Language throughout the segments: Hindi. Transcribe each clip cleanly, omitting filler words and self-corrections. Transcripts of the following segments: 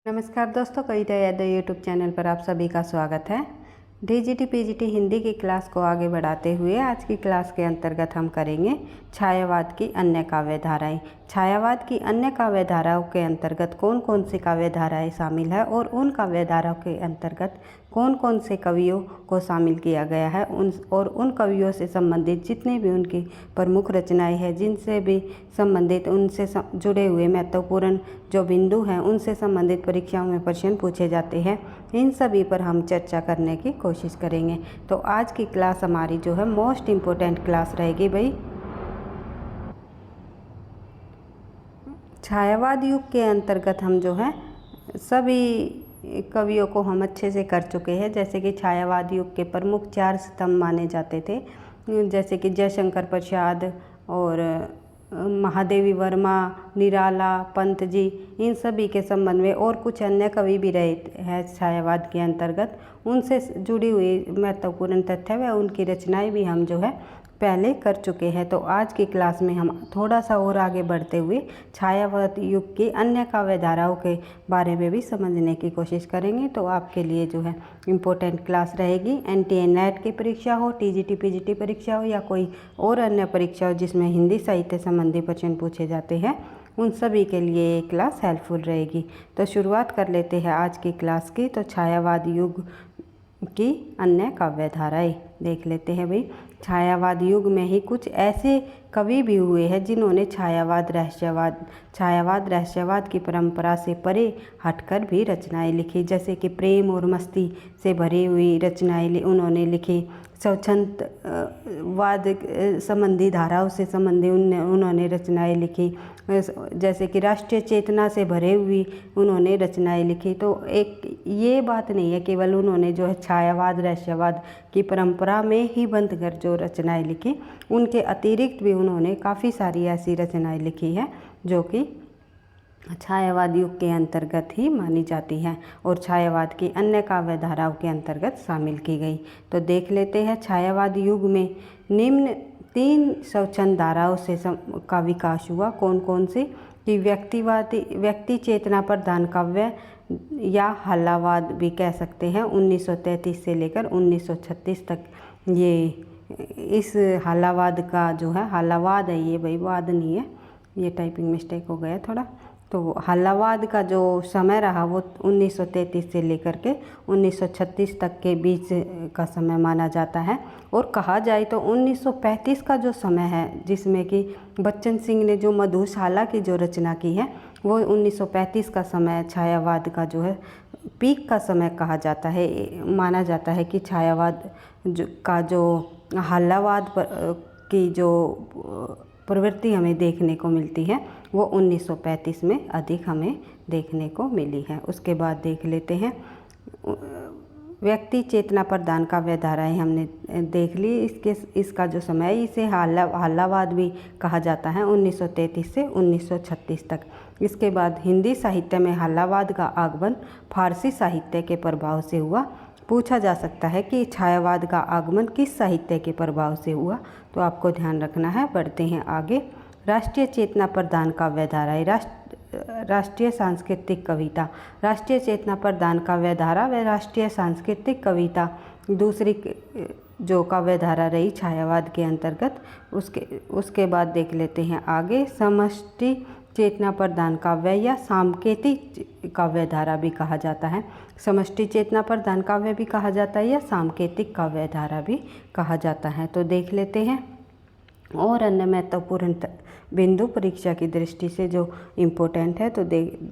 नमस्कार दोस्तों, कविता यादव यूट्यूब चैनल पर आप सभी का स्वागत है। डीजीटी पीजीटी हिंदी की क्लास को आगे बढ़ाते हुए आज की क्लास के अंतर्गत हम करेंगे छायावाद की अन्य काव्य धाराएँ। छायावाद की अन्य काव्य धाराओं के अंतर्गत कौन कौन सी काव्य धाराएँ शामिल है और उन काव्य धाराओं के अंतर्गत कौन कौन से कवियों को शामिल किया गया है, उन कवियों से संबंधित जितनी भी उनकी प्रमुख रचनाएं हैं, जिनसे भी संबंधित उनसे जुड़े हुए महत्वपूर्ण जो बिंदु हैं, उनसे संबंधित परीक्षाओं में प्रश्न पूछे जाते हैं, इन सभी पर हम चर्चा करने की कोशिश करेंगे। तो आज की क्लास हमारी जो है मोस्ट इम्पोर्टेंट क्लास रहेगी भाई। छायावाद युग के अंतर्गत हम जो है सभी कवियों को हम अच्छे से कर चुके हैं। जैसे कि छायावाद युग के प्रमुख 4 स्तंभ माने जाते थे, जैसे कि जयशंकर प्रसाद और महादेवी वर्मा, निराला, पंत जी, इन सभी के संबंध में और कुछ अन्य कवि भी रहे हैं छायावाद के अंतर्गत। उनसे जुड़ी हुई महत्वपूर्ण तथ्य व उनकी रचनाएं भी हम जो है पहले कर चुके हैं। तो आज की क्लास में हम थोड़ा सा और आगे बढ़ते हुए छायावाद युग की अन्य काव्य धाराओं के बारे में भी समझने की कोशिश करेंगे। तो आपके लिए जो है इम्पोर्टेंट क्लास रहेगी। एनटीए नेट की परीक्षा हो, टीजीटी पीजीटी परीक्षा हो या कोई और अन्य परीक्षा हो जिसमें हिंदी साहित्य संबंधी प्रश्न पूछे जाते हैं, उन सभी के लिए ये क्लास हेल्पफुल रहेगी। तो शुरुआत कर लेते हैं आज की क्लास की। तो छायावाद युग की अन्य काव्य धाराएँ देख लेते हैं भाई। छायावाद युग में ही कुछ ऐसे कवि भी हुए हैं जिन्होंने छायावाद रहस्यवाद की परंपरा से परे हटकर भी रचनाएं लिखी। जैसे कि प्रेम और मस्ती से भरी हुई रचनाएं उन्होंने लिखी। स्वच्छंदवाद संबंधी धाराओं से संबंधी उन्होंने रचनाएं लिखी। जैसे कि राष्ट्रीय चेतना से भरे हुई उन्होंने रचनाएं लिखी। तो एक ये बात नहीं है केवल उन्होंने जो है छायावाद रहस्यवाद की परंपरा में ही बंद कर जो रचनाएं लिखी, उनके अतिरिक्त भी उन्होंने काफ़ी सारी ऐसी रचनाएं लिखी हैं जो कि छायावाद युग के अंतर्गत ही मानी जाती हैं और छायावाद की अन्य काव्य धाराओं के अंतर्गत शामिल की गई। तो देख लेते हैं छायावाद युग में निम्न 3 स्वच्छंद धाराओं से का विकास हुआ। कौन कौन सी? कि व्यक्ति चेतना प्रधान काव्य या हल्लावाद भी कह सकते हैं। 1933 से लेकर 1936 तक ये इस हल्लावाद का जो है, हल्लावाद है ये भाई, वाद नहीं है, ये टाइपिंग मिस्टेक हो गया थोड़ा। तो हल्लावाद का जो समय रहा वो 1933 से लेकर के 1936 तक के बीच का समय माना जाता है। और कहा जाए तो 1935 का जो समय है, जिसमें कि बच्चन सिंह ने जो मधुशाला की जो रचना की है, वो 1935 का समय छायावाद का जो है पीक का समय कहा जाता है। माना जाता है कि छायावाद जो हल्लावाद की जो प्रवृत्ति हमें देखने को मिलती है वो 1935 में अधिक हमें देखने को मिली है। उसके बाद देख लेते हैं व्यक्ति चेतना प्रधान काव्य धाराएँ हमने देख ली। इसका जो समय है इसे हल्लावाद भी कहा जाता है 1933 से 1936 तक। इसके बाद हिंदी साहित्य में हल्लावाद का आगमन फारसी साहित्य के प्रभाव से हुआ। पूछा जा सकता है कि छायावाद का आगमन किस साहित्य के प्रभाव से हुआ, तो आपको ध्यान रखना है। बढ़ते हैं आगे। राष्ट्रीय चेतना प्रधान काव्य धाराएँ। राष्ट्रीय सांस्कृतिक कविता। राष्ट्रीय चेतना प्रधान काव्य धारा व राष्ट्रीय सांस्कृतिक कविता दूसरी जो काव्य धारा रही छायावाद के अंतर्गत। उसके बाद देख लेते हैं आगे। समष्टि चेतना प्रधान काव्य या सांकेतिक काव्य धारा भी कहा जाता है। समष्टि चेतना प्रधान काव्य भी कहा जाता है या सांकेतिक काव्य धारा भी कहा जाता है। तो देख लेते हैं और अन्य महत्वपूर्ण बिंदु परीक्षा की दृष्टि से जो इम्पोर्टेंट है। तो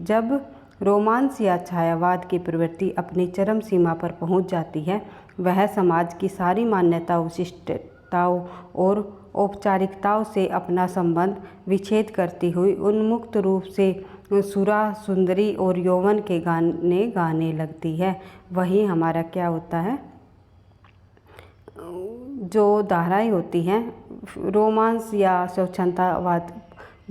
जब रोमांस या छायावाद की प्रवृत्ति अपनी चरम सीमा पर पहुंच जाती है, वह समाज की सारी मान्यताओं, शिष्टताओं और औपचारिकताओं से अपना संबंध विच्छेद करती हुई उन्मुक्त रूप से सुरा, सुंदरी और यौवन के गाने गाने लगती है। वही हमारा क्या होता है, जो धाराएं होती हैं रोमांस या स्वच्छंदतावाद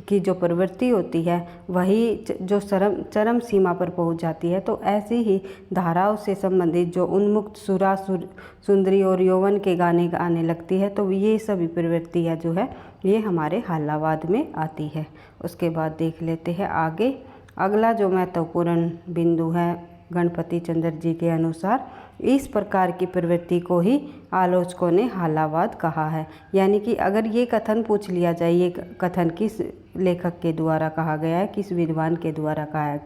की जो प्रवृत्ति होती है, वही जो चरम सीमा पर पहुंच जाती है। तो ऐसी ही धाराओं से संबंधित जो उन्मुक्त सुरा, सुंदरी और यौवन के गाने गाने लगती है, तो ये सभी प्रवृत्ति है जो है ये हमारे हल्लावाद में आती है। उसके बाद देख लेते हैं आगे। अगला जो महत्वपूर्ण बिंदु है गणपति चंद्र जी के अनुसार, इस प्रकार की प्रवृत्ति को ही आलोचकों ने हालावाद कहा है। यानी कि अगर ये कथन पूछ लिया जाए, ये कथन किस लेखक के द्वारा कहा गया है, किस विद्वान के द्वारा कहा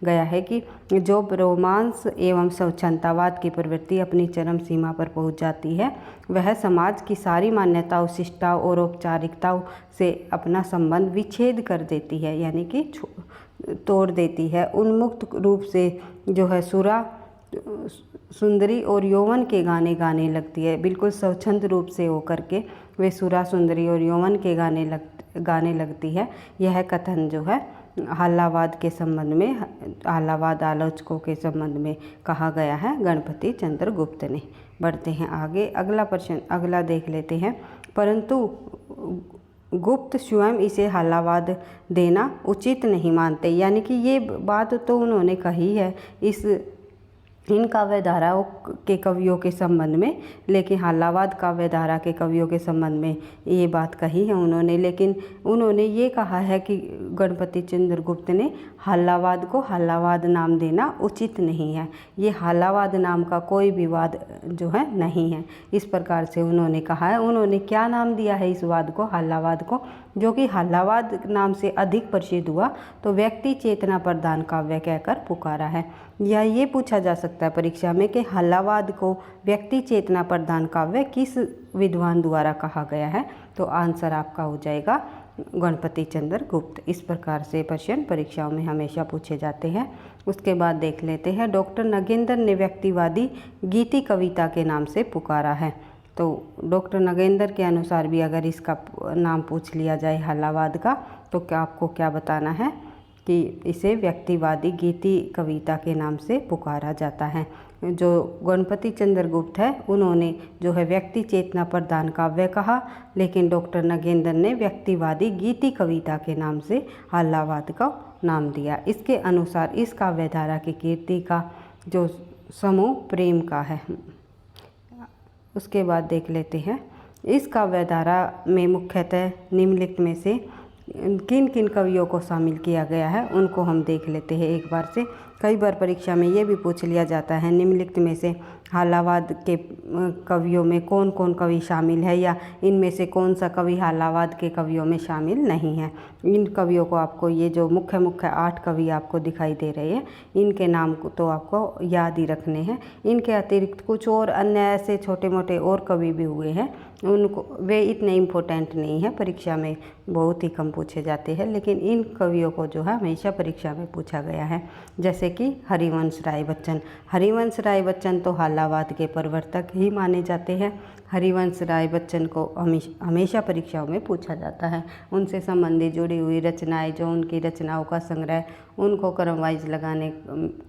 गया है कि जो रोमांस एवं स्वच्छंदतावाद की प्रवृत्ति अपनी चरम सीमा पर पहुंच जाती है, वह समाज की सारी मान्यताओं, शिष्टताओं और औपचारिकताओं से अपना संबंध विच्छेद कर देती है, यानी कि तोड़ देती है। उन्मुक्त रूप से जो है सुरा, सुंदरी और यौवन के गाने गाने लगती है। बिल्कुल स्वच्छंद रूप से होकर के वे सुरा, सुंदरी और यौवन के गाने लगती है। यह कथन जो है हालावाद के संबंध में, हालावाद आलोचकों के संबंध में कहा गया है गणपति चंद्र गुप्त ने। बढ़ते हैं आगे, अगला प्रश्न अगला देख लेते हैं। परंतु गुप्त स्वयं इसे हालावाद देना उचित नहीं मानते। यानी कि ये बात तो उन्होंने कही है इन काव्य धाराओं के कवियों के संबंध में, लेकिन हालावाद काव्य धारा के कवियों के संबंध में ये बात कही है उन्होंने, लेकिन उन्होंने ये कहा है कि गणपति चंद्र गुप्त ने हालावाद को हालावाद नाम देना उचित नहीं है। ये हालावाद नाम का कोई विवाद जो है नहीं है, इस प्रकार से उन्होंने कहा है। उन्होंने क्या नाम दिया है इस वाद को, हालावाद को, जो कि हालावाद नाम से अधिक प्रसिद्ध हुआ, तो व्यक्ति चेतना प्रधान काव्य कहकर पुकारा है। या ये पूछा जा सकता है परीक्षा में कि हालावाद को व्यक्ति चेतना प्रधान काव्य किस विद्वान द्वारा कहा गया है, तो आंसर आपका हो जाएगा गणपति चंद्र गुप्त। इस प्रकार से प्रश्न परीक्षाओं में हमेशा पूछे जाते हैं। उसके बाद देख लेते हैं, डॉक्टर नगेंद्र ने व्यक्तिवादी गीति कविता के नाम से पुकारा है। तो डॉक्टर नगेंद्र के अनुसार भी अगर इसका नाम पूछ लिया जाए हालावाद का, तो क्या आपको क्या बताना है कि इसे व्यक्तिवादी गीति कविता के नाम से पुकारा जाता है। जो गणपति चंद्र गुप्त है उन्होंने जो है व्यक्ति चेतना प्रधान काव्य कहा, लेकिन डॉक्टर नगेंद्र ने व्यक्तिवादी गीति कविता के नाम से हालावाद का नाम दिया। इसके अनुसार इस काव्य धारा की कीर्ति का जो समूह प्रेम का है। उसके बाद देख लेते हैं, इस काव्य धारा में मुख्यतः निम्नलिखित में से किन किन कवियों को शामिल किया गया है, उनको हम देख लेते हैं एक बार से। कई बार परीक्षा में ये भी पूछ लिया जाता है निम्नलिखित में से हालावाद के कवियों में कौन कौन कवि शामिल है, या इनमें से कौन सा कवि हालावाद के कवियों में शामिल नहीं है। इन कवियों को आपको, ये जो मुख्य 8 कवि आपको दिखाई दे रहे हैं, इनके नाम को तो आपको याद ही रखने हैं। इनके अतिरिक्त कुछ और अन्य ऐसे छोटे मोटे और कवि भी हुए हैं, उनको वे इतने इम्पोर्टेंट नहीं है, परीक्षा में बहुत ही कम पूछे जाते हैं, लेकिन इन कवियों को जो है हमेशा परीक्षा में पूछा गया है। जैसे कि हरिवंश राय बच्चन। हरिवंश राय बच्चन तो हालावाद के प्रवर्तक ही माने जाते हैं। हरिवंश राय बच्चन को हमेशा परीक्षाओं में पूछा जाता है। उनसे संबंधित जुड़ी हुई रचनाएं, जो उनकी रचनाओं का संग्रह, उनको क्रम वाइज लगाने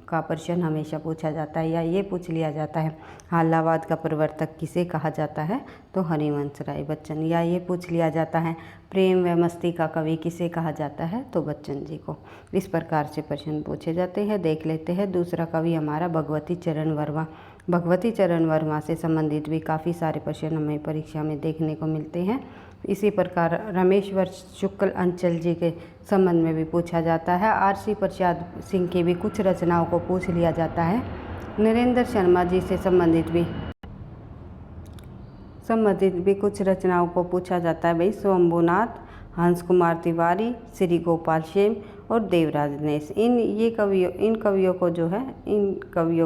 का प्रश्न हमेशा पूछा जाता है। या ये पूछ लिया जाता है हालावाद का प्रवर्तक किसे कहा जाता है, तो हरिवंश राय बच्चन। या ये पूछ लिया जाता है प्रेम व मस्ती का कवि किसे कहा जाता है, तो बच्चन जी को। इस प्रकार से प्रश्न पूछे जाते हैं। देख लेते हैं दूसरा कवि हमारा भगवती चरण वर्मा। भगवती चरण वर्मा से संबंधित भी काफ़ी सारे प्रश्न हमें परीक्षा में देखने को मिलते हैं। इसी प्रकार रमेश्वर शुक्ल अंचल जी के संबंध में भी पूछा जाता है। आरसी प्रसाद सिंह की भी कुछ रचनाओं को पूछ लिया जाता है। नरेंद्र शर्मा जी से संबंधित भी कुछ रचनाओं को पूछा जाता है। भाई शंभुनाथ, हंस कुमार तिवारी, श्री गोपाल शेम और देवराज नेस। इन कवियों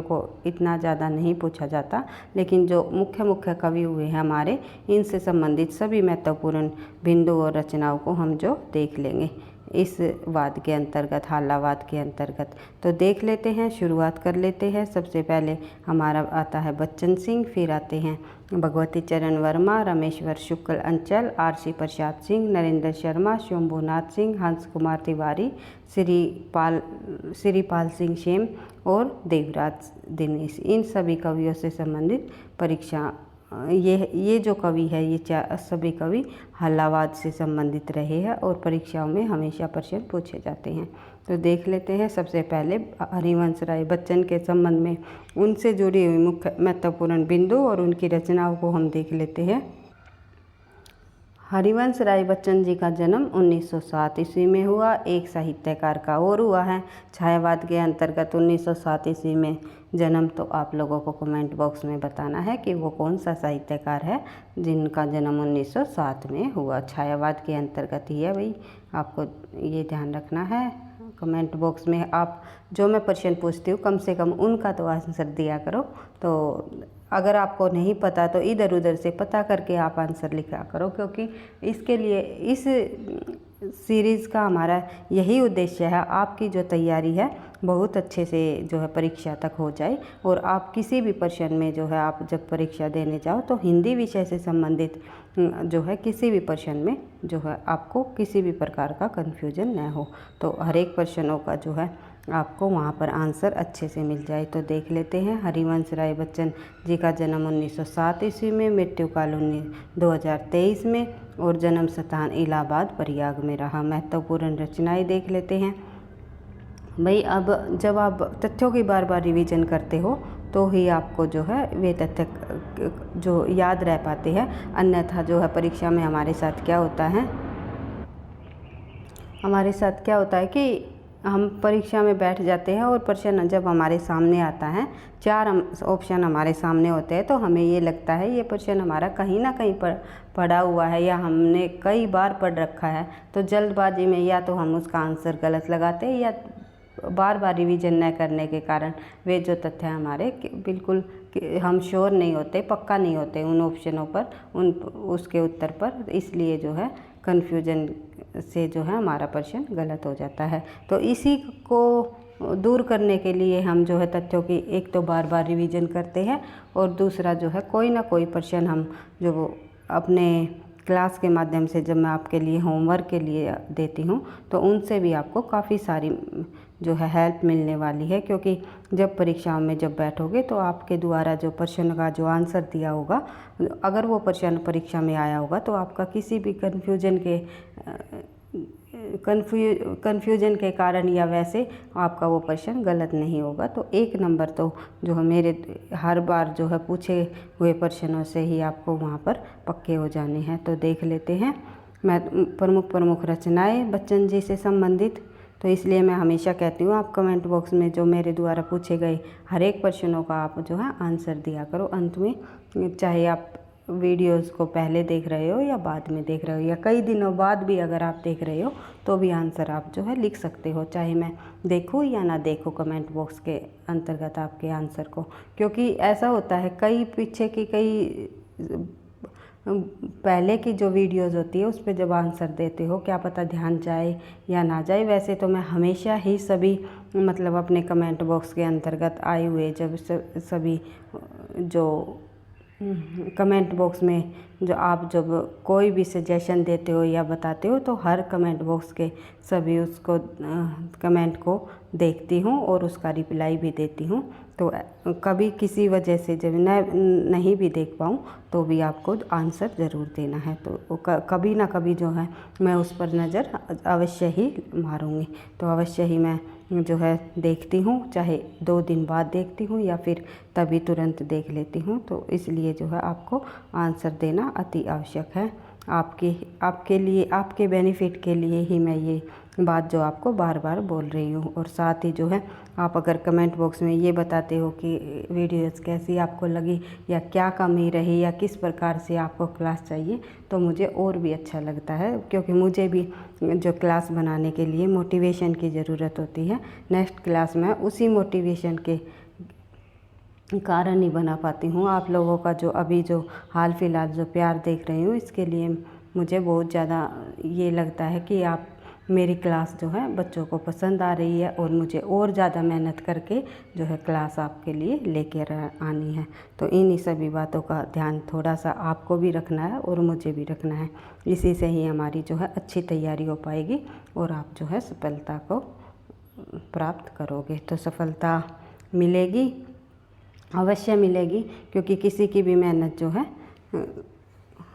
को इतना ज़्यादा नहीं पूछा जाता, लेकिन जो मुख्य कवि हुए हैं हमारे, इनसे संबंधित सभी महत्वपूर्ण बिंदु और रचनाओं को हम जो देख लेंगे इस वाद के अंतर्गत, हालावाद के अंतर्गत। तो देख लेते हैं, शुरुआत कर लेते हैं। सबसे पहले हमारा आता है बच्चन सिंह, फिर आते हैं भगवती चरण वर्मा, रमेश्वर शुक्ल अंचल, आरसी प्रसाद सिंह, नरेंद्र शर्मा, शंभुनाथ सिंह, हंस कुमार तिवारी, श्रीपाल सिंह शेम और देवराज दिनेश। इन सभी कवियों से संबंधित परीक्षा, ये जो कवि है, ये सभी कवि हालावाद से संबंधित रहे हैं और परीक्षाओं में हमेशा प्रश्न पूछे जाते हैं। तो देख लेते हैं सबसे पहले हरिवंश राय बच्चन के संबंध में उनसे जुड़ी हुई मुख्य महत्वपूर्ण बिंदु और उनकी रचनाओं को हम देख लेते हैं। हरिवंश राय बच्चन जी का जन्म 1907 ईस्वी में हुआ। एक साहित्यकार का और हुआ है छायावाद के अंतर्गत 1907 ईस्वी में जन्म। तो आप लोगों को कमेंट बॉक्स में बताना है कि वो कौन सा साहित्यकार है जिनका जन्म 1907 में हुआ। छायावाद के अंतर्गत ही है भाई, आपको ये ध्यान रखना है। कमेंट बॉक्स में आप जो मैं प्रश्न पूछती हूँ कम से कम उनका तो आंसर दिया करो। तो अगर आपको नहीं पता तो इधर उधर से पता करके आप आंसर लिखा करो, क्योंकि इसके लिए इस सीरीज़ का हमारा यही उद्देश्य है, आपकी जो तैयारी है बहुत अच्छे से जो है परीक्षा तक हो जाए। और आप किसी भी प्रश्न में जो है आप जब परीक्षा देने जाओ तो हिंदी विषय से संबंधित जो है किसी भी प्रश्न में जो है आपको किसी भी प्रकार का कन्फ्यूजन न हो। तो हर एक प्रश्नों का जो है आपको वहाँ पर आंसर अच्छे से मिल जाए। तो देख लेते हैं। हरिवंश राय बच्चन जी का जन्म 1907 ईस्वी में, मृत्यु काल 2023 में और जन्म स्थान इलाहाबाद प्रयाग में रहा। महत्वपूर्ण रचनाएं देख लेते हैं भाई। अब जब आप तथ्यों की बार बार रिवीजन करते हो तो ही आपको जो है वे तथ्य जो याद रह पाते हैं, अन्यथा जो है परीक्षा में हमारे साथ क्या होता है कि हम परीक्षा में बैठ जाते हैं और प्रश्न जब हमारे सामने आता है, 4 ऑप्शन हमारे सामने होते हैं, तो हमें ये लगता है ये प्रश्न हमारा कहीं ना कहीं पढ़ा हुआ है या हमने कई बार पढ़ रखा है। तो जल्दबाजी में या तो हम उसका आंसर गलत लगाते हैं या बार बार रिवीजन न करने के कारण वे जो तथ्य हमारे बिल्कुल हम श्योर नहीं होते, पक्का नहीं होते उन ऑप्शनों पर, उसके उत्तर पर, इसलिए जो है कन्फ्यूजन से जो है हमारा प्रश्न गलत हो जाता है। तो इसी को दूर करने के लिए हम जो है तथ्यों की एक तो बार बार रिवीजन करते हैं और दूसरा जो है कोई ना कोई प्रश्न हम जो वो अपने क्लास के माध्यम से जब मैं आपके लिए होमवर्क के लिए देती हूँ तो उनसे भी आपको काफ़ी सारी जो है हेल्प मिलने वाली है। क्योंकि जब परीक्षाओं में जब बैठोगे तो आपके द्वारा जो प्रश्न का जो आंसर दिया होगा, अगर वो प्रश्न परीक्षा में आया होगा तो आपका किसी भी कन्फ्यूजन के कारण या वैसे आपका वो प्रश्न गलत नहीं होगा। तो 1 नंबर तो जो है मेरे हर बार जो है पूछे हुए प्रश्नों से ही आपको वहाँ पर पक्के हो जाने हैं। तो देख लेते हैं मैं प्रमुख रचनाएं बच्चन जी से संबंधित। तो इसलिए मैं हमेशा कहती हूँ आप कमेंट बॉक्स में जो मेरे द्वारा पूछे गए हर एक प्रश्नों का आप जो है आंसर दिया करो अंत में, चाहे आप वीडियोस को पहले देख रहे हो या बाद में देख रहे हो या कई दिनों बाद भी अगर आप देख रहे हो तो भी आंसर आप जो है लिख सकते हो, चाहे मैं देखूँ या ना देखूँ कमेंट बॉक्स के अंतर्गत आपके आंसर को। क्योंकि ऐसा होता है कई पीछे की कई पहले की जो वीडियोस होती है उस पर जब आंसर देते हो क्या पता ध्यान जाए या ना जाए। वैसे तो मैं हमेशा ही सभी मतलब अपने कमेंट बॉक्स के अंतर्गत आए हुए जब सभी जो कमेंट बॉक्स में जो आप जब कोई भी सजेशन देते हो या बताते हो तो हर कमेंट बॉक्स के सभी उसको कमेंट को देखती हूँ और उसका रिप्लाई भी देती हूँ। तो कभी किसी वजह से जब नहीं भी देख पाऊँ तो भी आपको आंसर ज़रूर देना है। तो कभी ना कभी जो है मैं उस पर नज़र अवश्य ही मारूँगी। तो अवश्य ही मैं जो है देखती हूँ, चाहे 2 दिन बाद देखती हूँ या फिर तभी तुरंत देख लेती हूँ। तो इसलिए जो है आपको आंसर देना अति आवश्यक है। आपके लिए, आपके बेनिफिट के लिए ही मैं ये बात जो आपको बार बार बोल रही हूँ। और साथ ही जो है आप अगर कमेंट बॉक्स में ये बताते हो कि वीडियोस कैसी आपको लगी या क्या कमी रही या किस प्रकार से आपको क्लास चाहिए तो मुझे और भी अच्छा लगता है, क्योंकि मुझे भी जो क्लास बनाने के लिए मोटिवेशन की ज़रूरत होती है। नेक्स्ट क्लास में उसी मोटिवेशन के कारण ही बना पाती हूँ। आप लोगों का जो अभी जो हाल फिलहाल जो प्यार देख रही हूँ इसके लिए मुझे बहुत ज़्यादा ये लगता है कि आप मेरी क्लास जो है बच्चों को पसंद आ रही है और मुझे और ज़्यादा मेहनत करके जो है क्लास आपके लिए लेकर आनी है। तो इन्हीं सभी बातों का ध्यान थोड़ा सा आपको भी रखना है और मुझे भी रखना है। इसी से ही हमारी जो है अच्छी तैयारी हो पाएगी और आप जो है सफलता को प्राप्त करोगे। तो सफलता मिलेगी, अवश्य मिलेगी, क्योंकि किसी की भी मेहनत जो है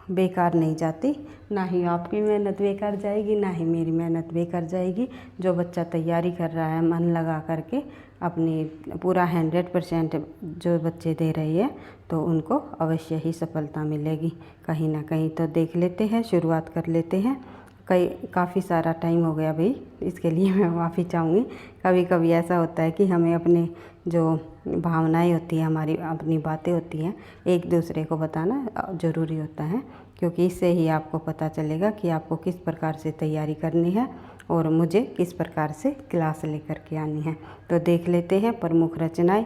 बेकार नहीं जाती, ना ही आपकी मेहनत बेकार जाएगी, ना ही मेरी मेहनत बेकार जाएगी। जो बच्चा तैयारी कर रहा है मन लगा करके अपनी पूरा 100% जो बच्चे दे रही है, तो उनको अवश्य ही सफलता मिलेगी कहीं ना कहीं। तो देख लेते हैं, शुरुआत कर लेते हैं। काफ़ी सारा टाइम हो गया भाई, इसके लिए मैं माफ़ी चाहूँगी। कभी कभी ऐसा होता है कि हमें अपने जो भावनाएं होती हैं, हमारी अपनी बातें होती हैं, एक दूसरे को बताना ज़रूरी होता है, क्योंकि इससे ही आपको पता चलेगा कि आपको किस प्रकार से तैयारी करनी है और मुझे किस प्रकार से क्लास लेकर के आनी है। तो देख लेते हैं प्रमुख रचनाएं।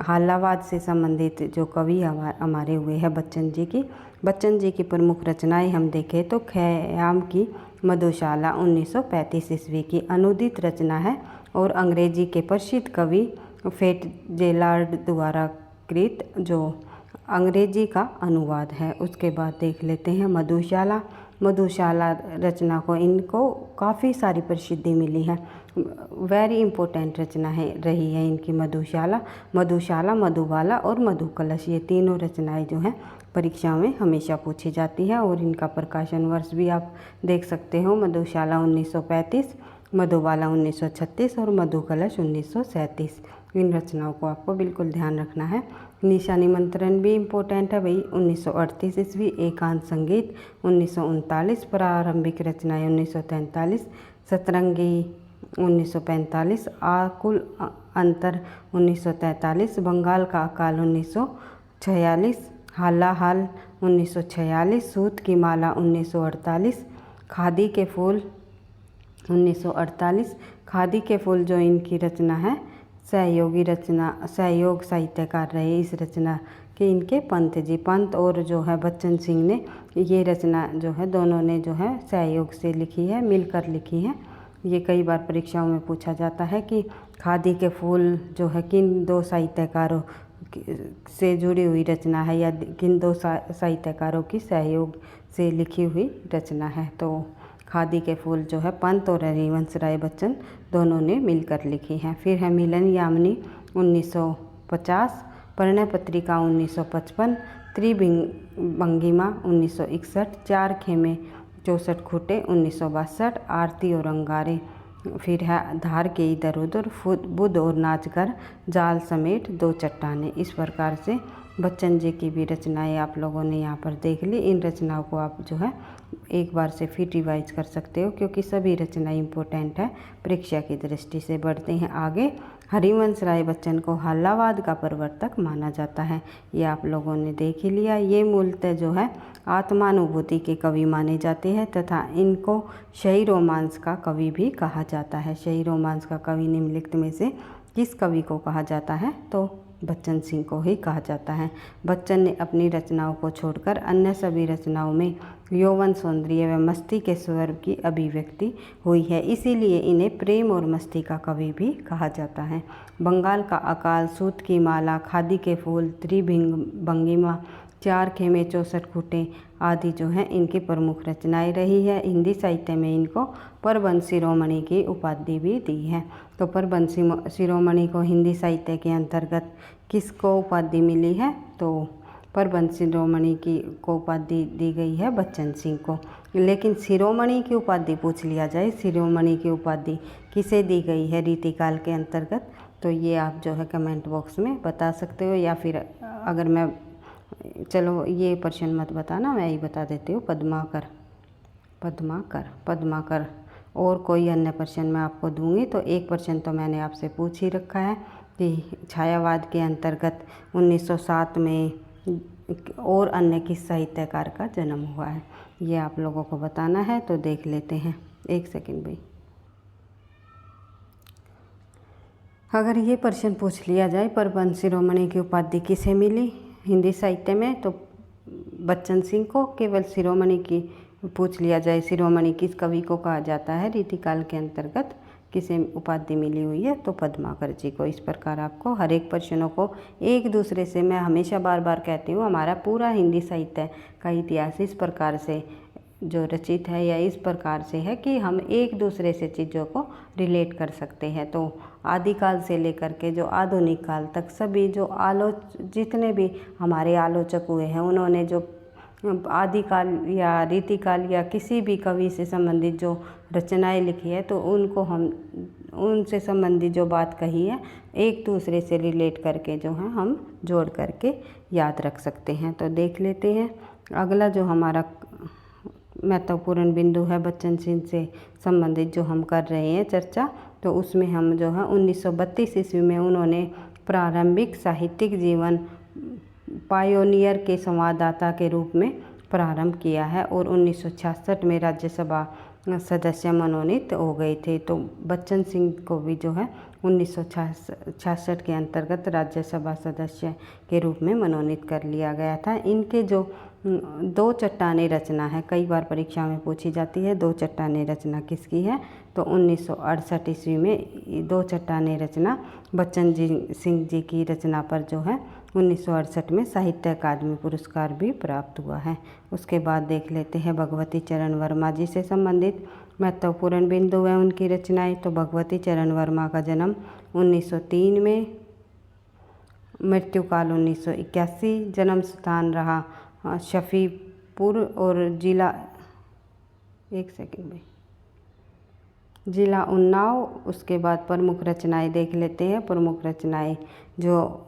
हालावाद से संबंधित जो कवि हमारे हुए हैं बच्चन जी की प्रमुख रचनाएं हम देखें तो ख़याम की मधुशाला 1935 ईस्वी की अनुदित रचना है और अंग्रेजी के प्रसिद्ध कवि फिट्ज़जेराल्ड द्वारा कृत जो अंग्रेजी का अनुवाद है। उसके बाद देख लेते हैं मधुशाला रचना को इनको काफ़ी सारी प्रसिद्धि मिली है, वेरी इम्पोर्टेंट रचना रही है इनकी मधुशाला, मधुबाला और मधुकलश। ये तीनों रचनाएं जो हैं परीक्षाओं में हमेशा पूछी जाती है और इनका प्रकाशन वर्ष भी आप देख सकते हो। मधुशाला 1935, मधुबाला 1936 और मधुकलश 1937। इन रचनाओं को आपको बिल्कुल ध्यान रखना है। निशा निमंत्रण भी इम्पोर्टेंट है भाई, 1938 ईस्वी। एकांत संगीत 1939, प्रारंभिक रचनाएं 1943, सतरंगी 1945, आकुल अंतर 1943, बंगाल का अकाल 1946, हाला हाल 1946, सूत की माला 1948, खादी के फूल 1948। खादी के फूल जो इनकी रचना है सहयोग साहित्यकार रहे इस रचना के इनके पंत और जो है बच्चन सिंह ने ये रचना जो है दोनों ने जो है सहयोग से लिखी है, मिलकर लिखी है। ये कई बार परीक्षाओं में पूछा जाता है कि खादी के फूल जो है किन दो साहित्यकारों से जुड़ी हुई रचना है या किन दो साहित्यकारों की सहयोग से लिखी हुई रचना है। तो खादी के फूल जो है पंत और हरिवंश राय बच्चन दोनों ने मिलकर लिखी है। फिर है मिलन यामिनी 1950, प्रणय पत्रिका 1955, त्रिभंगिमा 1961, चार खेमे 64 खूटे 1962, आरती और अंगारे। फिर है धार के इधर उधर, बुद्ध और नाचकर, जाल समेत दो चट्टाने। इस प्रकार से बच्चन जी की भी रचनाएं आप लोगों ने यहाँ पर देख ली। इन रचनाओं को आप जो है एक बार से फिर रिवाइज कर सकते हो, क्योंकि सभी रचनाएं इम्पोर्टेंट है, परीक्षा की दृष्टि से। बढ़ते हैं आगे। हरिवंश राय बच्चन को हालावाद का प्रवर्तक माना जाता है, ये आप लोगों ने देख ही लिया। ये मूलतः जो है आत्मानुभूति के कवि माने जाते हैं तथा इनको शाही रोमांस का कवि भी कहा जाता है। शाही रोमांस का कवि निम्नलिखित में से किस कवि को कहा जाता है? तो बच्चन सिंह को ही कहा जाता है। बच्चन ने अपनी रचनाओं को छोड़कर अन्य सभी रचनाओं में यौवन, सौंदर्य व मस्ती के स्वर की अभिव्यक्ति हुई है, इसीलिए इन्हें प्रेम और मस्ती का कवि भी कहा जाता है। बंगाल का अकाल, सूत की माला, खादी के फूल, त्रिभंगिमा, चार खेमे 64 खूटे आदि जो हैं इनकी प्रमुख रचनाएं रही है। हिंदी साहित्य में इनको प्रबंध शिरोमणि की उपाधि भी दी है। तो प्रबंध शिरोमणि को हिंदी साहित्य के अंतर्गत किसको उपाधि मिली है? तो प्रबंध शिरोमणि को उपाधि दी गई है बच्चन सिंह को। लेकिन शिरोमणि की उपाधि पूछ लिया जाए, शिरोमणि की उपाधि किसे दी गई है रीतिकाल के अंतर्गत, तो ये आप जो है कमेंट बॉक्स में बता सकते हो, या फिर अगर मैं चलो ये प्रश्न मत बताना, मैं ही बता देती हूँ। पद्माकर और कोई अन्य प्रश्न मैं आपको दूंगी। तो एक प्रश्न तो मैंने आपसे पूछ ही रखा है कि छायावाद के अंतर्गत 1907 में और अन्य किस साहित्यकार का जन्म हुआ है, ये आप लोगों को बताना है। तो देख लेते हैं, एक सेकंड भाई। अगर ये प्रश्न पूछ लिया जाए प्रबंध शिरोमणि की उपाधि किसे मिली हिंदी साहित्य में, तो बच्चन सिंह को। केवल शिरोमणि की पूछ लिया जाए, शिरोमणि किस कवि को कहा जाता है रीतिकाल के अंतर्गत, किसे उपाधि मिली हुई है, तो पद्माकर जी को। इस प्रकार आपको हर एक प्रश्नों को एक दूसरे से, मैं हमेशा बार बार कहती हूँ, हमारा पूरा हिंदी साहित्य का इतिहास इस प्रकार से जो रचित है या इस प्रकार से है कि हम एक दूसरे से चीज़ों को रिलेट कर सकते हैं। तो आदिकाल से लेकर के जो आधुनिक काल तक सभी जो जितने भी हमारे आलोचक हुए हैं, उन्होंने जो आदिकाल या रीतिकाल या किसी भी कवि से संबंधित जो रचनाएं लिखी है तो उनको हम उनसे संबंधित जो बात कही है एक दूसरे से रिलेट करके जो है हम जोड़ करके याद रख सकते हैं। तो देख लेते हैं अगला जो हमारा महत्वपूर्ण बिंदु है बच्चन सिंह से संबंधित जो हम कर रहे हैं चर्चा, तो उसमें हम जो है 1932 ईस्वी में उन्होंने प्रारंभिक साहित्यिक जीवन पायोनियर के संवाददाता के रूप में प्रारंभ किया है और 1966 में राज्यसभा सदस्य मनोनीत हो गए थे। तो बच्चन सिंह को भी जो है 1966 के अंतर्गत राज्यसभा सदस्य के रूप में मनोनीत कर लिया गया था। इनके जो दो चट्टानें रचना है, कई बार परीक्षा में पूछी जाती है दो चट्टानें रचना किसकी है, तो 1968 ईस्वी में दो चट्टानें रचना बच्चन सिंह जी की रचना पर जो है 1968 में साहित्य अकादमी पुरस्कार भी प्राप्त हुआ है। उसके बाद देख लेते हैं भगवती चरण वर्मा जी से संबंधित महत्वपूर्ण बिंदु है उनकी रचनाएं। तो भगवती चरण वर्मा का जन्म 1903 में, मृत्युकाल 1981, जन्म स्थान रहा शफीपुर और जिला उन्नाव। उसके बाद प्रमुख रचनाएं देख लेते हैं। प्रमुख रचनाएं जो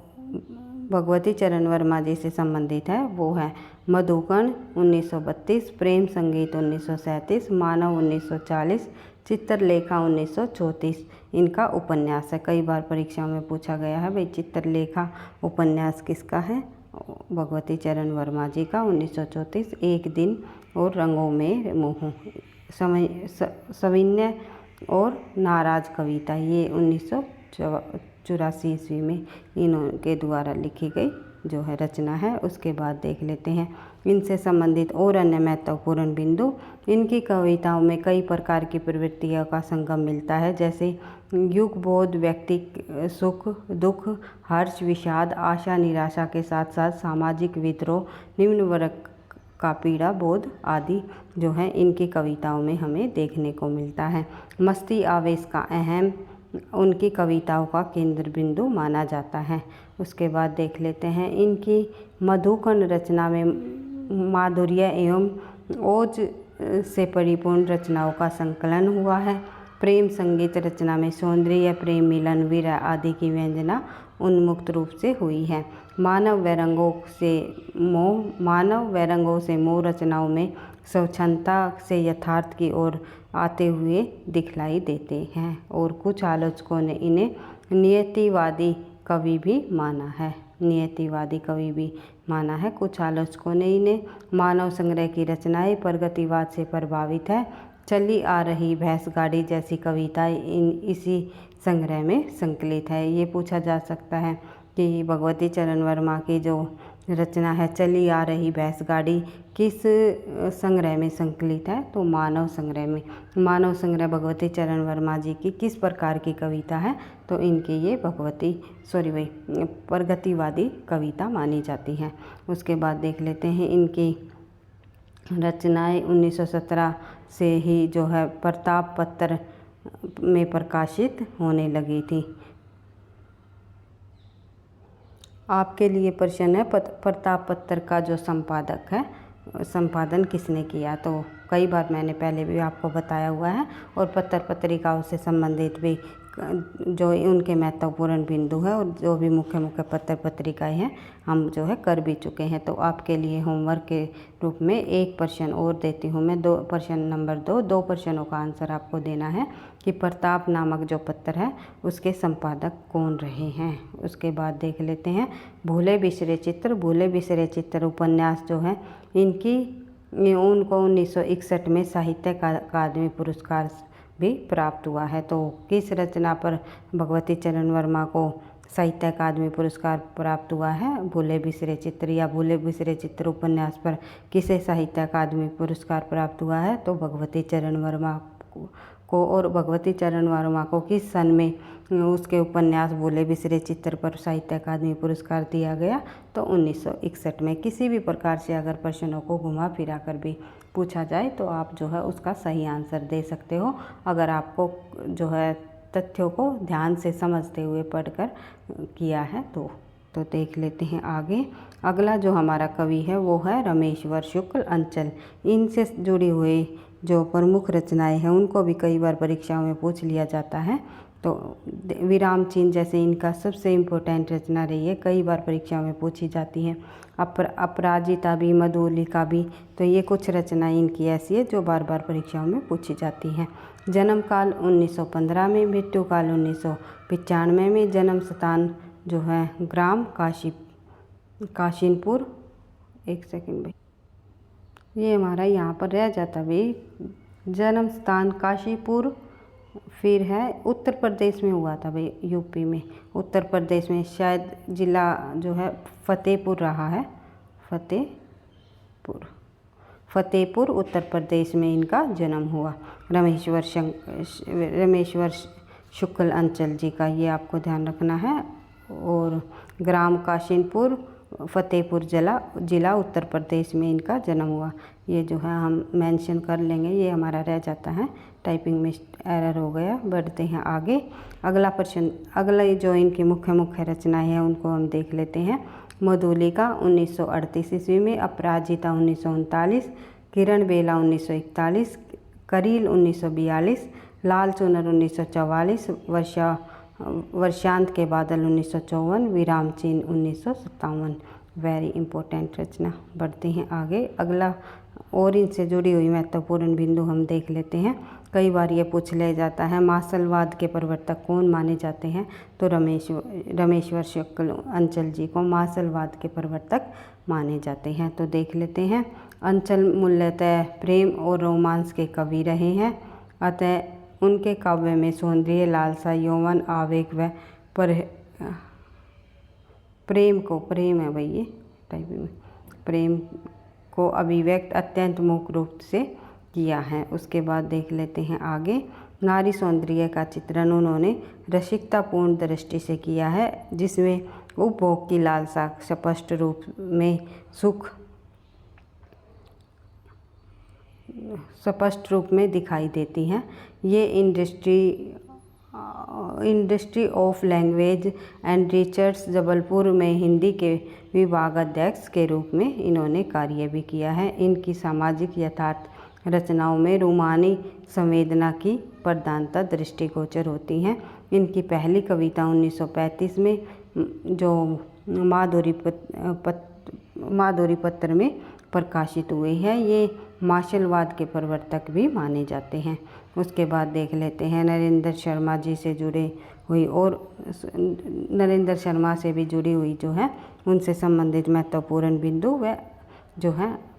भगवती चरण वर्मा जी से संबंधित है वो है मधुकण 1932, प्रेम संगीत 1937, मानव 1940, चित्रलेखा 1934 इनका उपन्यास है। कई बार परीक्षा में पूछा गया है भाई चित्रलेखा उपन्यास किसका है, भगवती चरण वर्मा जी का 1934। एक दिन और रंगों में मोह, सविनय और नाराज कविता, ये 1984 ईस्वी में इनके द्वारा लिखी गई जो है रचना है। उसके बाद देख लेते हैं इनसे संबंधित और अन्य महत्वपूर्ण बिंदु। इनकी कविताओं में कई प्रकार की प्रवृत्तियों का संगम मिलता है, जैसे युगबोध, व्यक्ति सुख दुख, हर्ष विषाद, आशा निराशा के साथ साथ सामाजिक विद्रोह, निम्न वर्ग का पीड़ा बोध आदि जो है इनकी कविताओं में हमें देखने को मिलता है। मस्ती आवेश का अहम उनकी कविताओं का केंद्र बिंदु माना जाता है। उसके बाद देख लेते हैं इनकी मधुकण रचना में माधुर्य एवं ओज से परिपूर्ण रचनाओं का संकलन हुआ है। प्रेम संगीत रचना में सौंदर्य, प्रेम, मिलन, विरह आदि की व्यंजना उन्मुक्त रूप से हुई है। मानव व रंगों से मोह रचनाओं में स्वच्छंदता से यथार्थ की ओर आते हुए दिखलाई देते हैं और कुछ आलोचकों ने इन्हें नियतिवादी कवि भी माना है। कुछ आलोचकों ने इन्हें मानव संग्रह की रचनाएं प्रगतिवाद से प्रभावित है। चली आ रही भैंसगाड़ी जैसी कविताएं इसी संग्रह में संकलित है। ये पूछा जा सकता है कि भगवती चरण वर्मा की जो रचना है चली आ रही भैंसगाड़ी किस संग्रह में संकलित है, तो मानव संग्रह में। मानव संग्रह भगवती चरण वर्मा जी की किस प्रकार की कविता है, तो इनकी ये प्रगतिवादी कविता मानी जाती है। उसके बाद देख लेते हैं इनकी रचनाएं 1917 से ही जो है प्रताप पत्र में प्रकाशित होने लगी थी। आपके लिए प्रश्न है प्रताप पत्र का जो संपादक है संपादन किसने किया, तो कई बार मैंने पहले भी आपको बताया हुआ है और पत्र पत्रिकाओं से संबंधित भी जो उनके महत्वपूर्ण बिंदु है और जो भी मुख्य पत्र पत्रिकाएं हैं हम जो है कर भी चुके हैं। तो आपके लिए होमवर्क के रूप में एक प्रश्न और देती हूँ मैं, प्रश्न नंबर 2 प्रश्नों का आंसर आपको देना है कि प्रताप नामक जो पत्र है उसके संपादक कौन रहे हैं। उसके बाद देख लेते हैं भूले बिसरे चित्र उपन्यास जो है उनको 1961 में साहित्य अकादमी पुरस्कार भी प्राप्त हुआ है। तो किस रचना पर भगवती चरण वर्मा को साहित्य अकादमी पुरस्कार प्राप्त हुआ है? भूले बिसरे चित्र या भूले बिसरे चित्र उपन्यास पर किसे साहित्य अकादमी पुरस्कार प्राप्त हुआ है? तो भगवती चरण वर्मा को। और भगवती चरण वर्मा को किस सन में उसके उपन्यास भूले बिसरे चित्र पर साहित्य अकादमी पुरस्कार दिया गया? तो 1961 में। किसी भी प्रकार से अगर प्रश्नों को घुमा फिरा कर भी पूछा जाए तो आप जो है उसका सही आंसर दे सकते हो, अगर आपको जो है तथ्यों को ध्यान से समझते हुए पढ़कर किया है तो। तो देख लेते हैं आगे। अगला जो हमारा कवि है वो है रमेश्वर शुक्ल अंचल। इनसे जुड़ी हुई जो प्रमुख रचनाएं हैं उनको भी कई बार परीक्षाओं में पूछ लिया जाता है। तो विराम चिन्ह जैसे इनका सबसे इम्पोर्टेंट रचना रही है, कई बार परीक्षाओं में पूछी जाती हैं। अपराजिता भी, मधुलिका भी, तो ये कुछ रचनाएं इनकी ऐसी है जो बार बार परीक्षाओं में पूछी जाती हैं। जन्म काल 1915 में, मृत्यु काल 1995 में, जन्म स्थान जो है ग्राम काशीनपुर। एक सेकंड भाई, ये हमारा यहाँ पर रह जाता भाई, जन्म स्थान काशीपुर, फिर है उत्तर प्रदेश में हुआ था भाई, यूपी में, उत्तर प्रदेश में, शायद जिला जो है फतेहपुर रहा है, फतेहपुर उत्तर प्रदेश में इनका जन्म हुआ। रमेश्वर शुक्ल अंचल जी का ये आपको ध्यान रखना है। और ग्राम काशीनपुर, फतेहपुर जिला उत्तर प्रदेश में इनका जन्म हुआ। ये जो है हम मेंशन कर लेंगे, ये हमारा रह जाता है, टाइपिंग में एरर हो गया। बढ़ते हैं आगे। अगला प्रश्न, अगला जो इनकी मुख्य रचनाएं हैं उनको हम देख लेते हैं। मधुलिका 1938 ईस्वी में, अपराजिता 1939, किरण बेला 1941, करील 1942, लाल चुनर 1944, वर्षांत के बादल 1954, विराम चिन्ह 1957। वेरी इंपॉर्टेंट रचना। बढ़ते हैं आगे। अगला और इनसे जुड़ी हुई महत्वपूर्ण बिंदु हम देख लेते हैं। कई बार ये पूछ लिया जाता है, मार्शलवाद के प्रवर्तक कौन माने जाते हैं? तो रमेश्वर शुक्ल अंचल जी को मार्शलवाद के प्रवर्तक माने जाते हैं। तो देख लेते हैं। अंचल मूलतः प्रेम और रोमांस के कवि रहे हैं, अतः उनके काव्य में सौंदर्य, लालसा, यौवन, आवेग व प्रेम को अभिव्यक्त अत्यंत मुख्य रूप से किया है। उसके बाद देख लेते हैं आगे। नारी सौंदर्य का चित्रण उन्होंने रसिकतापूर्ण दृष्टि से किया है, जिसमें उपभोग की लालसा स्पष्ट रूप में दिखाई देती हैं। ये industry of language and research Jabalpur में हिंदी के विभागाध्यक्ष के रूप में इन्होंने कार्य भी किया है। इनकी सामाजिक यथार्थ रचनाओं में रूमानी संवेदना की प्रधानता दृष्टिगोचर होती हैं। इनकी पहली कविता 1935 में जो माधुरी पत्र में प्रकाशित हुई है, ये मार्शलवाद के प्रवर्तक भी माने जाते हैं। उसके बाद देख लेते हैं नरेंद्र शर्मा जी से जुड़े हुई, और नरेंद्र शर्मा से भी जुड़ी हुई जो है उनसे संबंधित महत्वपूर्ण बिंदु व जो है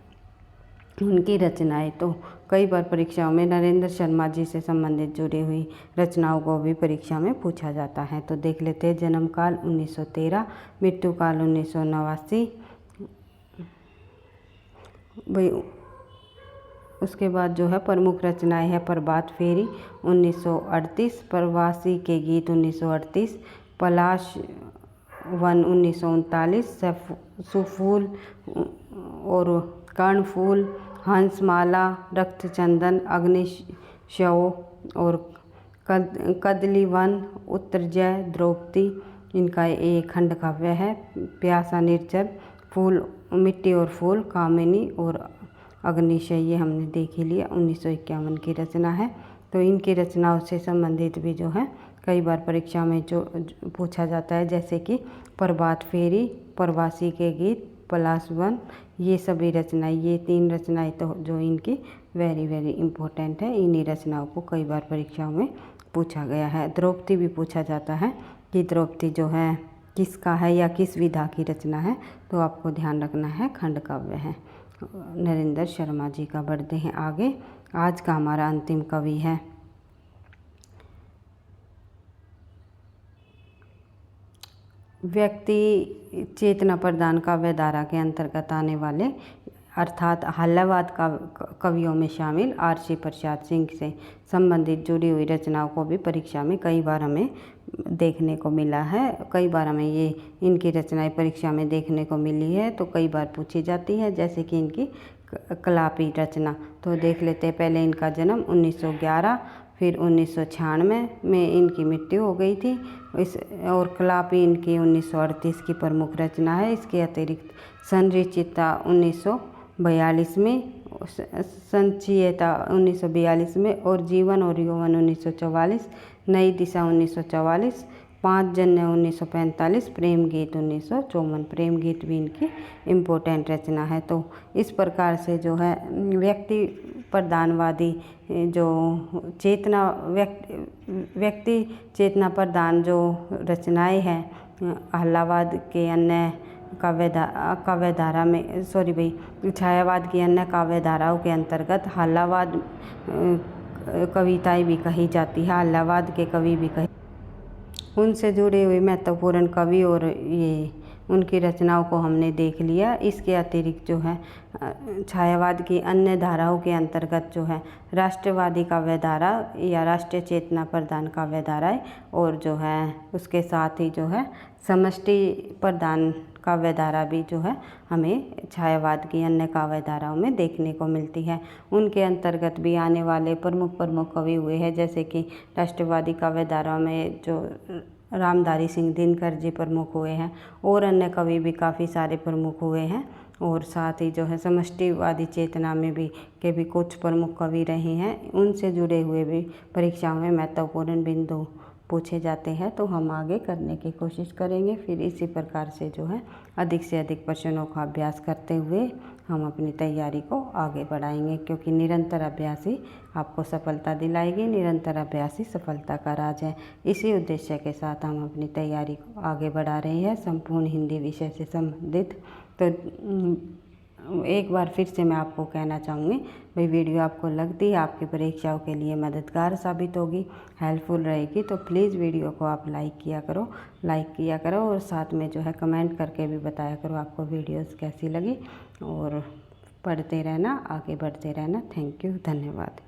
उनकी रचनाएं। तो कई बार परीक्षाओं में नरेंद्र शर्मा जी से संबंधित जुड़ी हुई रचनाओं को भी परीक्षा में पूछा जाता है। तो देख लेते हैं। जन्म काल 1913, मृत्यु काल 1989 भाई। उसके बाद जो है प्रमुख रचनाएं है प्रभात फेरी 1938, प्रवासी के गीत 1938, पलाश वन 1939, सुफूल और कर्णफूल, हंसमाला, रक्तचंदन, अग्निशव और कदली वन, उत्तरजय, द्रौपदी इनका एक खंड काव्य है, प्यासा निर्जर, फूल, मिट्टी और फूल, कामिनी और अग्निशय, ये हमने देख ही लिया, 1951 की रचना है। तो इनकी रचनाओं से संबंधित भी जो है कई बार परीक्षा में जो पूछा जाता है, जैसे कि प्रभात फेरी, प्रवासी के गीत, पलाश वन, ये सभी रचनाएं, ये 3 रचनाएं तो जो इनकी वेरी इम्पोर्टेंट है। इन्हीं रचनाओं को कई बार परीक्षाओं में पूछा गया है। द्रौपदी भी पूछा जाता है कि द्रौपदी जो है किसका है या किस विधा की रचना है, तो आपको ध्यान रखना है खंड काव्य है नरेंद्र शर्मा जी का। बढ़ते हैं आगे। आज का हमारा अंतिम कवि है व्यक्ति चेतना प्रदान काव्य धारा के अंतर्गत आने वाले अर्थात हल्लावाद कवियों में शामिल आरसी प्रसाद सिंह से संबंधित जुड़ी हुई रचनाओं को भी परीक्षा में कई बार हमें देखने को मिला है। कई बार हमें ये इनकी रचनाएं परीक्षा में देखने को मिली है, तो कई बार पूछी जाती है, जैसे कि इनकी कलापी रचना। तो देख लेते हैं। पहले इनका जन्म 1911, फिर 1996 में इनकी मृत्यु हो गई थी। और कलापी इनकी 1938 की प्रमुख रचना है। इसके अतिरिक्त संरचिता 1942 में, संचयिता 1942 में, और जीवन और यौवन 1944, नई दिशा 1944, 5 जन्य 1945, प्रेम गीत 1954। प्रेम गीत भी इनकी इम्पोर्टेंट रचना है। तो इस प्रकार से जो है व्यक्ति प्रधानवादी जो चेतना व्यक्ति चेतना प्रधान जो रचनाएं हैं हल्लावाद के अन्य काव्यधारा में छायावाद की अन्य काव्यधाराओं के अंतर्गत हल्लावाद कविताएं भी कही जाती है। हल्लावाद के कवि भी कहे, उनसे जुड़े हुए महत्वपूर्ण कवि और ये उनकी रचनाओं को हमने देख लिया। इसके अतिरिक्त जो है छायावाद की अन्य धाराओं के अंतर्गत जो है राष्ट्रवादी काव्यधारा या राष्ट्रीय चेतना प्रधान काव्यधाराएं, और जो है उसके साथ ही जो है समष्टि प्रधान काव्यधारा भी जो है हमें छायावाद की अन्य काव्यधाराओं में देखने को मिलती है। उनके अंतर्गत भी आने वाले प्रमुख कवि हुए हैं, जैसे कि राष्ट्रवादी काव्यधारा में जो रामधारी सिंह दिनकर जी प्रमुख हुए हैं, और अन्य कवि भी काफ़ी सारे प्रमुख हुए हैं। और साथ ही जो है समष्टिवादी चेतना में भी कुछ प्रमुख कवि रहे हैं। उनसे जुड़े हुए भी परीक्षाओं में महत्वपूर्ण बिंदु पूछे जाते हैं, तो हम आगे करने की कोशिश करेंगे। फिर इसी प्रकार से जो है अधिक से अधिक प्रश्नों का अभ्यास करते हुए हम अपनी तैयारी को आगे बढ़ाएंगे, क्योंकि निरंतर अभ्यास ही आपको सफलता दिलाएगी। निरंतर अभ्यास ही सफलता का राज है। इसी उद्देश्य के साथ हम अपनी तैयारी को आगे बढ़ा रहे हैं संपूर्ण हिंदी विषय से संबंधित। तो एक बार फिर से मैं आपको कहना चाहूँगी, भाई वीडियो आपको लगती है आपकी परीक्षाओं के लिए मददगार साबित होगी, हेल्पफुल रहेगी, तो प्लीज़ वीडियो को आप लाइक किया करो और साथ में जो है कमेंट करके भी बताया करो आपको वीडियोस कैसी लगी। और पढ़ते रहना, आगे बढ़ते रहना। थैंक यू, धन्यवाद।